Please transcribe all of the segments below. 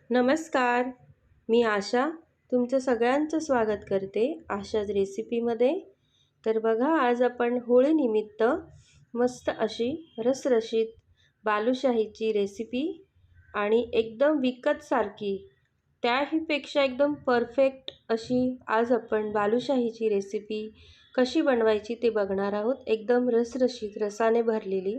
नमस्कार. मी आशा तुमचं सगळ्यांचं स्वागत करते आशाज रेसिपीमध्ये. तर बघा, आज आपण होळीनिमित्त मस्त अशी रसरशीत बालुशाहीची रेसिपी आणि एकदम विकतसारखी त्याहीपेक्षा एकदम परफेक्ट अशी आज आपण बालुशाहीची रेसिपी कशी बनवायची ते बघणार आहोत. एकदम रसरशीत रसाने भरलेली.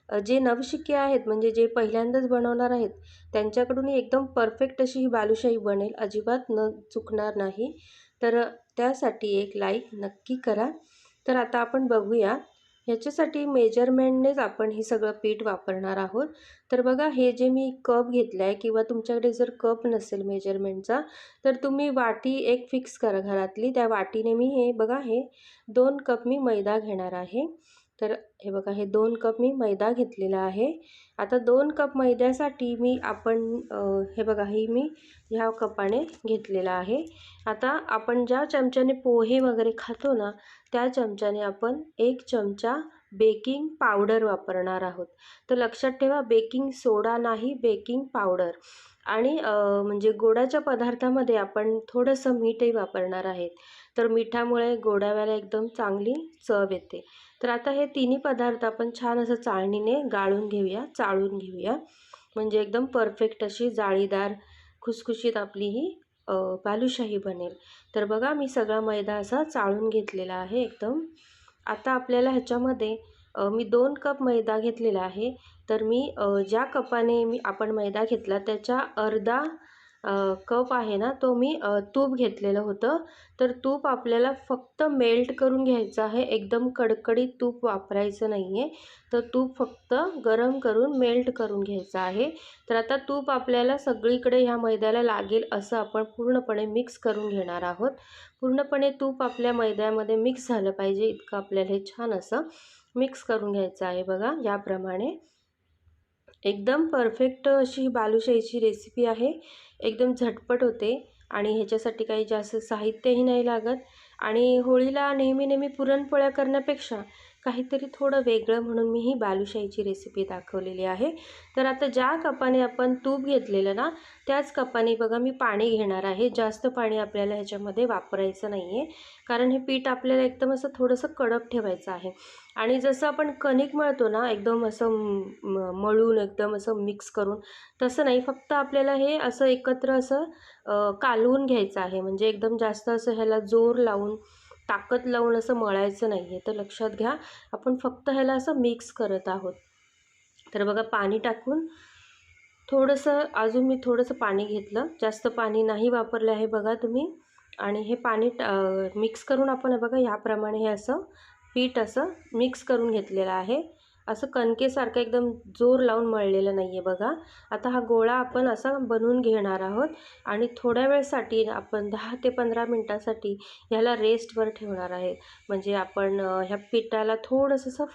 जे नवशिके आहेत म्हणजे जे पहिल्यांदाच बनवणार आहेत त्यांच्याकडून एकदम परफेक्ट अशी ही बालुशाही बनेल, अजिबात न चुकणार नाही. तर त्यासाठी एक लाईक नक्की करा. तर आता आपण बघूया, ह्याच्यासाठी मेजरमेंटनेच आपण हे सगळं पीठ वापरणार आहोत. तर बघा, हे जे मी कप घेतला आहे किंवा तुमच्याकडे जर कप नसेल मेजरमेंटचा तर तुम्ही वाटी एक फिक्स करा घरातली. त्या वाटीने मी हे बघा, हे 2 कप मी मैदा घेणार आहे. तर हे बघा, हे 2 कप मी मैदा घेतलेला आहे. आता 2 कप मैद्यासाठी हे बघा, ही मी ह्या कपाने घेतलेला आहे. आता आपण ज्या चमच्याने पोहे वगैरे खातो ना, त्या चमच्याने आपण 1 चमचा बेकिंग पावडर वापरणार आहोत. तर लक्षात ठेवा, बेकिंग सोडा नाही, बेकिंग पावडर. आणि म्हणजे गोडाच्या पदार्थामध्ये आपण थोडंसं मीठही वापरणार आहेत. तर मिठामुळे गोडाव्याला एकदम चांगली चव येते. तर आता हे तिन्ही पदार्थ आपण छान असं चाळणीने चाळून घेऊया. म्हणजे एकदम परफेक्ट अशी जाळीदार खुसखुशीत आपली ही बालुशाही बनेल. तर बघा, मी सगळा मैदा असा चाळून घेतलेला आहे एकदम. आता आपल्याला ह्याच्यामध्ये मी 2 कप मैदा घेतलेला आहे. तर मी ज्या कपाने आपण मैदा घेतला त्याच्या अर्धा कप आहे ना, तो मी तूप घेतलेलं होतं. तर तूप आपल्याला फक्त मेल्ट करून घ्यायचं आहे, एकदम कडकडीत तूप वापरायचं नाही आहे. तर तूप फक्त गरम करून मेल्ट करून घ्यायचं आहे. तर आता तूप आपल्याला सगळीकडे ह्या मैद्याला लागेल असं आपण पूर्णपणे मिक्स करून घेणार आहोत. पूर्णपणे तूप आपल्या मैद्यामध्ये मिक्स झालं पाहिजे इतकं आपल्याला हे छान असं मिक्स करून घ्यायचं आहे. बघा, याप्रमाणे एकदम परफेक्ट अशी बालुशाहीची रेसिपी आहे. एकदम झटपट होते आणि ह्याच्यासाठी काही जास्त साहित्यही नाही लागत. आणि होळीला नेहमी पुरणपोळ्या करण्यापेक्षा काहीतरी थोडं वेगळं म्हणून मी ही बालुशाहीची रेसिपी दाखवलेली आहे. तर आता ज्या कपाने आपण तूप घेतलेलं ना, त्याच कपाने बघा मी पाणी घेणार आहे. जास्त पाणी आपल्याला ह्याच्यामध्ये वापरायचं नाही आहे, कारण हे पीठ आपल्याला एकदम असं थोडंसं कडक ठेवायचं आहे. आणि जसं आपण कणिक मळतो ना, एकदम असं मळून एकदम असं मिक्स करून, तसं नाही. फक्त आपल्याला हे असं एकत्र असं कालवून घ्यायचं आहे. म्हणजे एकदम जास्त असं ह्याला जोर लावून ताकद लावून असं मळायचं नाही आहे. तर लक्षात घ्या, आपण फक्त ह्याला असं मिक्स करत आहोत. तर बघा, पाणी टाकून अजून मी थोडंसं पाणी घेतलं, जास्त पाणी नाही वापरलं आहे बघा तुम्ही. आणि हे पाणी मिक्स करून आपण बघा याप्रमाणे हे असं पीठ असं मिक्स करून घेतलेलं आहे. असं कणकेसारखं एकदम जोर लावून मळलेलं नाही आहे बघा. आता हा गोळा आपण असा बनवून घेणार आहोत आणि थोड्या वेळसाठी आपण 10 ते 15 मिनटासाठी ह्याला रेस्टवर ठेवणार आहे. म्हणजे आपण ह्या पिठाला थोडंसं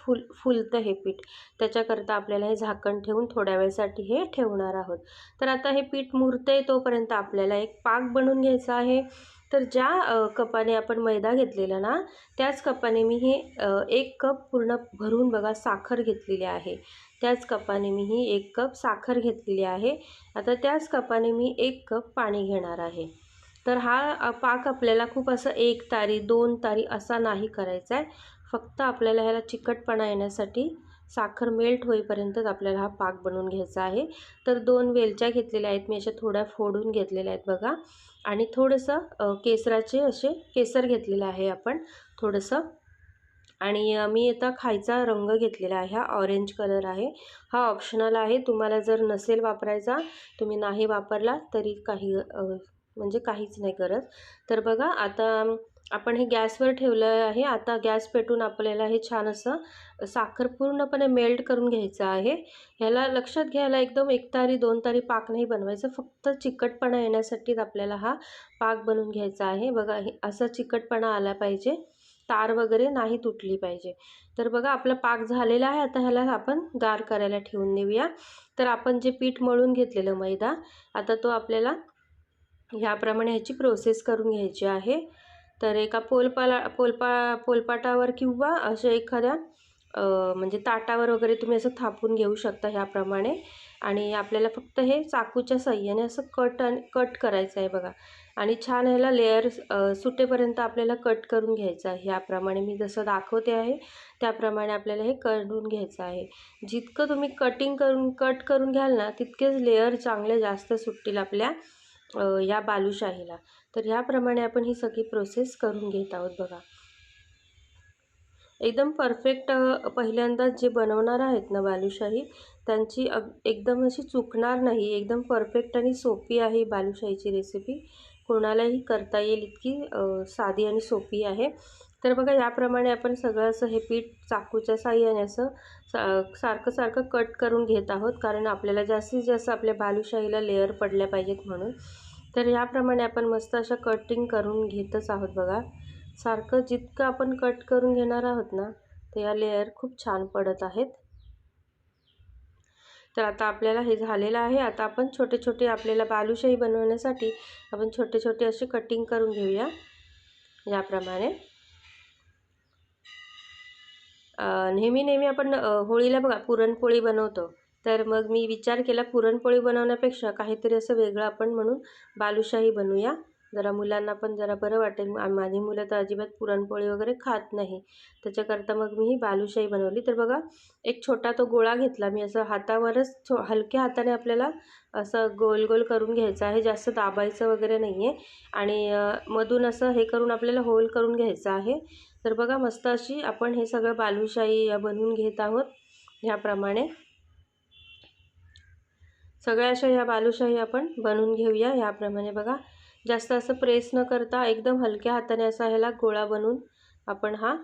फुलतं हे पीठ, त्याच्याकरता आपल्याला हे झाकण ठेवून थोड्या वेळसाठी हे ठेवणार आहोत. तर आता हे पीठ मुरतंय तोपर्यंत आपल्याला एक पाक बनवून घ्यायचा आहे. तर ज्या कपाने आपण मैदा घेतलेला ना, त्याच कपाने मी हे 1 कप पूर्ण भरून बघा साखर घेतलेली आहे. त्याच कपाने मी ही 1 कप साखर घेतलेली आहे. आता त्याच कपाने मी 1 कप पाणी घेणार आहे. तर हा पाक आपल्याला खूप असं 1 तारी 2 तारी असा नाही करायचा आहे. फक्त आपल्याला ह्याला चिकटपणा येण्यासाठी साखर मेल्ट होईपर्यंतच आपल्याला हा पाक बनवून घ्यायचा आहे. तर 2 वेलच्या घेतलेल्या आहेत मी, अशा थोड्या फोडून घेतलेल्या आहेत बघा. आणि थोडंसं केसराचे असे केसर घेतलेलं आहे आपण थोडंसं. आणि मी आता खायचा रंग घेतलेला आहे, हा ऑरेंज कलर आहे. हा ऑप्शनल आहे, तुम्हाला जर नसेल वापरायचा, तुम्ही नाही वापरला तरी म्हणजे काहीच नाही गरज. तर बघा, आता आपण हे गॅसवर ठेवलं आहे. आता गॅस पेटून आपल्याला हे छान असं साखर पूर्णपणे मेल्ट करून घ्यायचं आहे. ह्याला लक्षात घ्यायला एकदम 1 तारी 2 तारी पाक नाही बनवायचं, फक्त चिकटपणा येण्यासाठीच आपल्याला हा पाक बनवून घ्यायचा आहे. बघा, हे असा चिकटपणा आला पाहिजे, तार वगैरे नाही तुटली पाहिजे. तर बघा, आपला पाक झालेला आहे. आता ह्याला आपण गार करायला ठेवून देऊया. तर आपण जे पीठ मळून घेतलेलं मैदा, आता तो आपल्याला ह्याप्रमाणे ह्याची प्रोसेस करून घ्यायची आहे. तर एका पोलपाटावर किंवा अशा एखाद्या म्हणजे ताटावर वगैरे तुम्ही असं थापून घेऊ शकता ह्याप्रमाणे. आणि आपल्याला फक्त हे चाकूच्या साहाय्याने असं कट करायचं आहे बघा. आणि छान ह्याला लेयर सुटेपर्यंत आपल्याला कट करून घ्यायचं आहे. ह्याप्रमाणे मी जसं दाखवते आहे त्याप्रमाणे आपल्याला हे करून घ्यायचं आहे. जितकं तुम्ही कट करून घ्याल ना, तितकेच लेयर चांगले जास्त सुटतील आपल्या या बालुशाहीला. तर ह्याप्रमाणे आपण ही सगळी प्रोसेस करून घेत आहोत बघा. एकदम परफेक्ट पहिल्यांदाच जे बनवणार आहेत ना बालुशाही, त्यांची एकदम अशी चुकणार नाही. एकदम परफेक्ट आणि सोपी आहे बालुशाहीची रेसिपी. कोणालाही करता येईल इतकी साधी आणि सोपी आहे. तर बघा याप्रमाणे आपण सगळं असं हे पीठ चाकूच्या साहाय्याने असं सारखं कट करून घेत आहोत, कारण आपल्याला जास्तीत जास्त आपल्या बालुशाहीला लेअर पडल्या पाहिजेत म्हणून. तर याप्रमाणे आपण मस्त अशा कटिंग करून घेतच आहोत बघा. सारखं जितकं आपण कट करून घेणार आहोत ना, तर या लेअर खूप छान पडत आहेत. तर आता आपल्याला हे झालेलं आहे. आता आपण छोटे छोटे आपल्याला बालुशाही बनवण्यासाठी आपण छोटे छोटे असे कटिंग करून घेऊया याप्रमाणे. नेहमी आपण होळीला बघा पुरणपोळी बनवतो. तर मग मी विचार केला पुरणपोळी बनवण्यापेक्षा काहीतरी असं वेगळं आपण म्हणून बालुशाही बनवूया. जरा मुलांना पण जरा बरं वाटेल. माझी मुलं तर अजिबात पुरणपोळी वगैरे खात नाही. त्याच्याकरता मग मी ही बालुशाही बनवली. तर बघा एक छोटा तो गोळा घेतला मी, असं हातावरच हलक्या हाताने आपल्याला असं गोल गोल करून घ्यायचं आहे. जास्त दाबायचं वगैरे नाही आहे. आणि मधून असं हे करून आपल्याला होल करून घ्यायचं आहे. तर बघा मस्त अशी आपण हे सगळं बालुशाही बनवून घेत आहोत. ह्याप्रमाणे सगळ्या अशा ह्या बालुशाही आपण बनवून घेऊया. ह्याप्रमाणे बघा जास्त असं प्रेस न करता एकदम हलक्या हाताने असा ह्याला गोळा बनवून आपण हा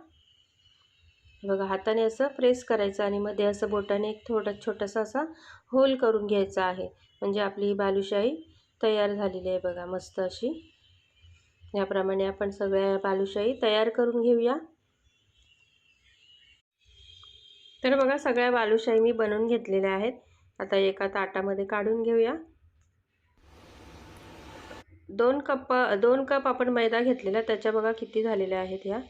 बघा हाताने असं प्रेस करायचं आणि मध्ये असं बोटाने एक छोटासा असा होल करून घ्यायचा आहे. म्हणजे आपली ही बालुशाही तयार झालेली आहे बघा मस्त अशी. याप्रमाणे आपण सगळ्या बालुशाही तयार करून घेऊया. तर बघा सगळ्या बालुशाही मी बनवून घेतलेल्या आहेत. आता एका ताटामध्ये काढून घेऊया. 2 कप आपण मैदा घेतलेला, त्याच्या बघा किती झालेल्या आहेत ह्या.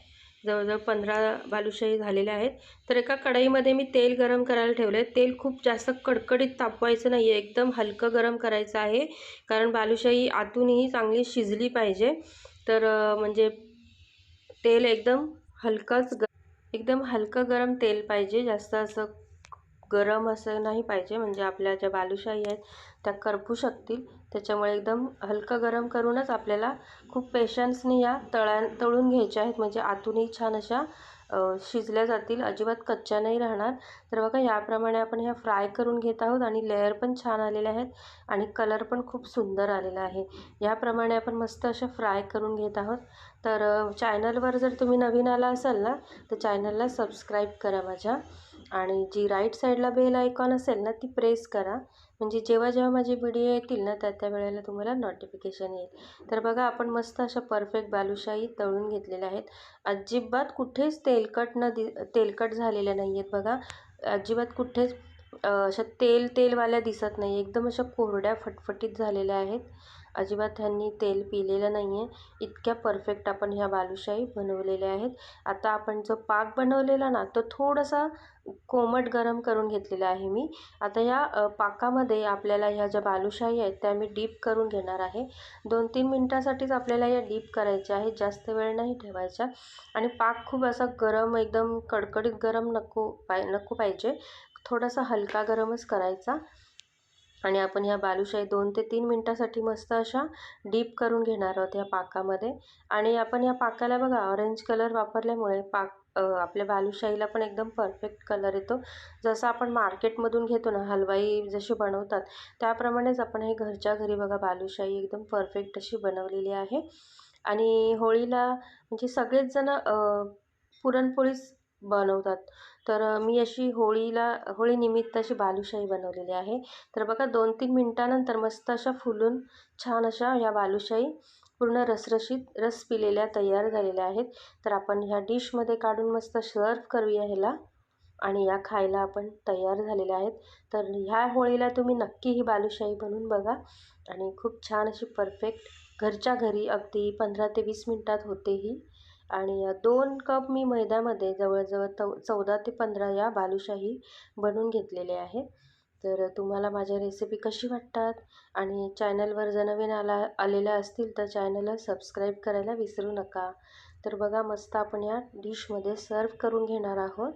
जवळजवळ 15 बालुशाही झालेल्या आहेत. तर एका कढईमध्ये मी तेल गरम करायला ठेवलं आहे. तेल खूप जास्त कडकडीत तापवायचं नाही आहे, एकदम हलकं गरम करायचं आहे. कारण बालुशाही आतूनही चांगली शिजली पाहिजे. तर म्हणजे तेल एकदम हलकं गरम तेल पाहिजे. जास्त असं गरम असं नाही पाहिजे, म्हणजे आपल्या ज्या बालुशाही आहेत त्या करपू शकतील. त्याच्यामुळे एकदम हलकं गरम करूनच आपल्याला खूप पेशन्सने या तळून घ्यायच्या आहेत. म्हणजे आतूनही छान अशा शिजल्या जातील, अजिबात कच्च्या नाही राहणार. तर बघा याप्रमाणे आपण ह्या फ्राय करून घेत आहोत आणि लेअर पण छान आलेले आहेत आणि कलर पण खूप सुंदर आलेला आहे. याप्रमाणे आपण मस्त अशा फ्राय करून घेत आहोत. तर चॅनलवर जर तुम्ही नवीन आला असाल ना, तर चॅनलला सबस्क्राईब करा माझ्या. आणि जी राईट साईडला बेल आयकॉन असेल ना, ती प्रेस करा. म्हणजे जेव्हा माझे व्हिडिओ येतील ना, त्या वेळेला तुम्हाला नोटिफिकेशन येईल. तर बघा आपण मस्त अशा परफेक्ट बालुशाही तळून घेतलेल्या आहेत. अजिबात कुठेच तेलकट झालेल्या नाही आहेत बघा. अजिबात कुठेच अशा तेलवाल्या दिसत नाही. एकदम अशा कोरड्या फटफटीत झालेल्या आहेत. अजिबात त्यांनी तेल पिलेलं नाही आहे. इतक्या परफेक्ट आपण ह्या बालुशाही बनवलेल्या आहेत. आता आपण जो पाक बनवलेला ना, तो थोडासा कोमट गरम करून घेतलेला आहे मी. आता या पाकामध्ये आपल्याला ह्या ज्या बालुशाही आहेत त्या मी डीप करून घेणार आहे. 2-3 मिनटासाठीच आपल्याला या डीप करायच्या आहेत, जास्त वेळ नाही ठेवायचा. आणि पाक खूप असा गरम एकदम कडकडीत गरम नको पाहिजे. थोडासा हलका गरमच करायचा. आणि आपण ह्या बालुशाही 2 ते 3 मिनटासाठी मस्त अशा डीप करून घेणार आहोत ह्या पाकामध्ये. आणि आपण या पाकाला बघा ऑरेंज कलर वापरल्यामुळे आपल्या बालुशाहीला पण एकदम परफेक्ट कलर येतो. जसं आपण मार्केटमधून घेतो ना, हलवाई जसे बनवतात त्याप्रमाणेच आपण हे घरच्या घरी बघा बालुशाही एकदम परफेक्ट अशी बनवलेली आहे. आणि होळीला म्हणजे सगळेच जण पुरणपोळीच बनवतात. तर मी अशी होळीनिमित्त अशी बालुशाही बनवलेली आहे. तर बघा 2-3 मिनटानंतर मस्त अशा फुलून छान अशा ह्या बालुशाही पूर्ण रस पिलेल्या तयार झालेल्या आहेत. तर आपण ह्या डिशमध्ये काढून मस्त सर्व करूया ह्याला. आणि या खायला आपण तयार झालेल्या आहेत. तर ह्या होळीला तुम्ही नक्की ही बालुशाही बनवून बघा. आणि खूप छान अशी परफेक्ट घरच्या घरी अगदी 15 ते 20 मिनटात होते ही. आणि 2 कप मी मैद्यामध्ये जवळजवळ 14 ते 15 या बालुशाही बनवून घेतलेल्या आहेत. तर तुम्हाला माझ्या रेसिपी कशी वाटतात आणि चॅनलवर जर नवीन आलेल्या असतील तर चॅनलला सबस्क्राईब करायला विसरू नका. तर बघा मस्त आपण या डिशमध्ये सर्व करून घेणार आहोत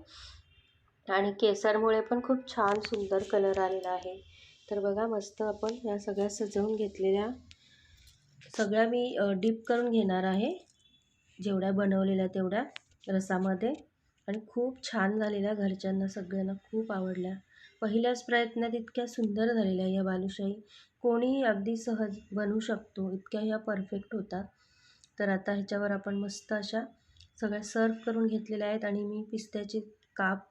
आणि केसरमुळे पण खूप छान सुंदर कलर आलेला आहे. तर बघा मस्त आपण या सगळ्या सजवून घेतलेल्या सगळ्या मी डीप करून घेणार आहे, जेवढ्या बनवलेल्या तेवढ्या रसामध्ये. आणि खूप छान झालेल्या, घरच्यांना सगळ्यांना खूप आवडल्या. पहिल्याच प्रयत्नात इतक्या सुंदर झालेल्या या बालुशाही. कोणीही अगदी सहज बनवू शकतो, इतक्या ह्या परफेक्ट होतात. तर आता ह्याच्यावर आपण मस्त अशा सगळ्या सर्व करून घेतलेल्या आहेत आणि मी पिस्त्याचे काप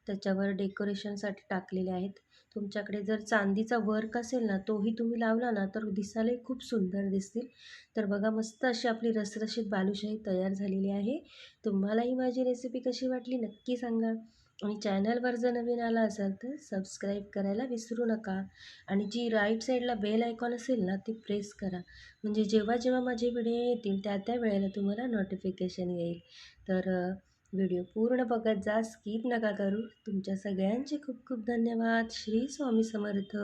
त्याच्यावर डेकोरेशनसाठी टाकलेले आहेत. तुमच्याकडे जर चांदीचा वर्क असेल ना, तोही तुम्ही लावला ना तर दिसायलाही खूप सुंदर दिसतील. तर बघा मस्त अशी आपली रसरशीत बालुशाही तयार झालेली आहे. तुम्हालाही माझी रेसिपी कशी वाटली नक्की सांगा आणि चॅनलवर जर नवीन आला असाल तर सबस्क्राईब करायला विसरू नका आणि जी राईट साईडला बेल आयकॉन असेल ना ती प्रेस करा, म्हणजे जेव्हा जेव्हा माझे व्हिडिओ येतील त्या त्या वेळेला तुम्हाला नोटिफिकेशन येईल. तर व्हिडिओ पूर्ण बघत जा, स्किप नका करू. तुमच्या सगळ्यांचे खूप खूप धन्यवाद. श्री स्वामी समर्थ.